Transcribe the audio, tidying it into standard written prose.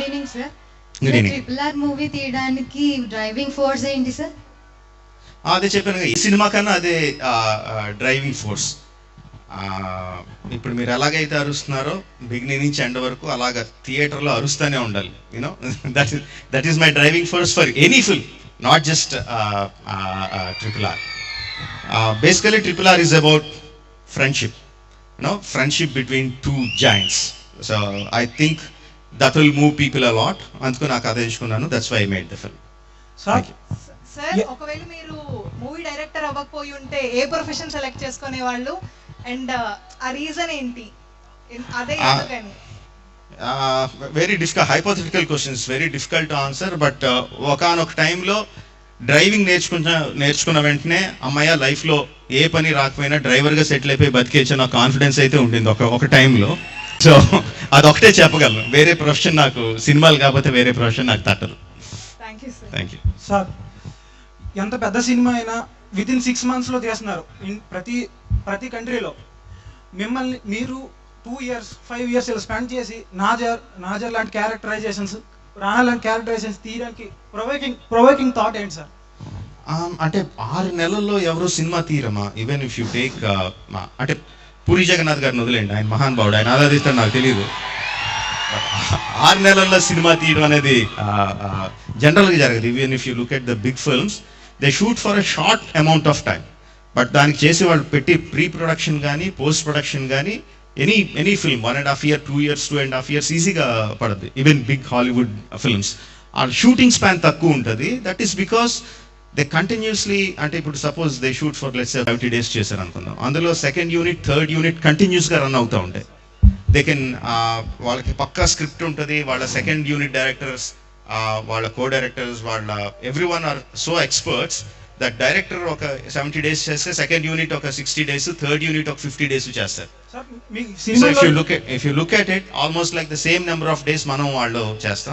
Evening sir. Good evening. Triple R movie తీయడానికి driving force ఏంటి sir? అదే చెప్పాను, ఈ సినిమా కన్నా అదే డ్రైవింగ్ ఫోర్స్. ఇప్పుడు మీరు ఎలాగైతే అరుస్తున్నారో బిగినింగ్ నుంచి ఎండ్ వరకు అలాగ థియేటర్లో అరుస్తూనే ఉండాలి. You know that is my driving force for any film, not just triple R. Basically triple R is about friendship, friendship between two giants. So I think that will move people a lot. అందుకు నాకు అదే ఎంచుకున్నాను, that's why I made the film. Sir, ఒకవేళ మీరు movie director అవ్వకపోయి ఉంటే ఏ profession select చేసుకునే వాళ్ళు, and ఆ రీజన్ ఏంటి? అదే ఎందుకని? Very difficult, hypothetical questions, very difficult to answer. But ఒకనొక టైంలో డ్రైవింగ్ నేర్చుకున్న వెంటనే అమ్మాయి లైఫ్లో ఏ పని రాకపోయినా డ్రైవర్గా సెటిల్ అయిపోయి బతికేచ్చే నాకు కాన్ఫిడెన్స్ అయితే ఉండింది ఒక టైంలో. సో అదొకటే చెప్పగలను. వేరే ప్రొఫెషన్ నాకు, సినిమాలు కాకపోతే వేరే ప్రొఫెషన్ నాకు తట్టదు. Thank you sir. ఎంత పెద్ద సినిమా అయినా వితిన్ 6 monthsలో తీస్తున్నారు ప్రతి కంట్రీలో. మిమ్మల్ని మీరు 2 years 5 years ఇలా స్పెండ్ చేసి నాజర్ లాంటి క్యారెక్టరైజేషన్స్, రాణా లాంటి క్యారెక్టరైజేషన్స్ తీయడానికి ప్రొవోకింగ్ థాట్ ఏంటి సార్? అంటే 6 నెలల్లో ఎవరో సినిమా తీరమా? ఈవెన్ ఇఫ్ యూ టేక్ అంటే పూరి జగన్నాథ్ గారిని వదిలేండి, ఆయన మహానుభావుడు, ఆయన ఆరాధిస్తాడు నాకు తెలియదు. 6 నెలల్లో సినిమా తీయడం అనేది జనరల్గా జరగదు. Even if you look at the big films, they shoot for a short amount of time. But దానికి చేసి వాళ్ళు పెట్టి ప్రీ ప్రొడక్షన్ కానీ పోస్ట్ ప్రొడక్షన్ కానీ any film 1.5 years 2 years 2.5 years ఈజీగా పడుతుంది. ఈవెన్ బిగ్ హాలీవుడ్ ఫిల్మ్స్ ఆ షూటింగ్ స్పాన్ తక్కువ ఉంటుంది. That is because they continuously, అంటే ఇప్పుడు suppose they shoot for let's 70 days చేశారు అనుకుందాం, అందులో సెకండ్ యూనిట్ థర్డ్ యూనిట్ కంటిన్యూస్గా రన్ అవుతూ ఉంటాయి. దే కెన్ వాళ్ళకి పక్కా స్క్రిప్ట్ ఉంటుంది. వాళ్ళ సెకండ్ యూనిట్ డైరెక్టర్స్, వాళ్ళ కో డైరెక్టర్స్, వాళ్ళ every one or so experts that director ఒక 70 days చేస్తే సెకండ్ యూనిట్ ఒక 60 days, థర్డ్ యూనిట్ ఒక 50 days చేస్తారు. So if you look at it almost like the same number of days మనం వాళ్ళు చేస్తాం.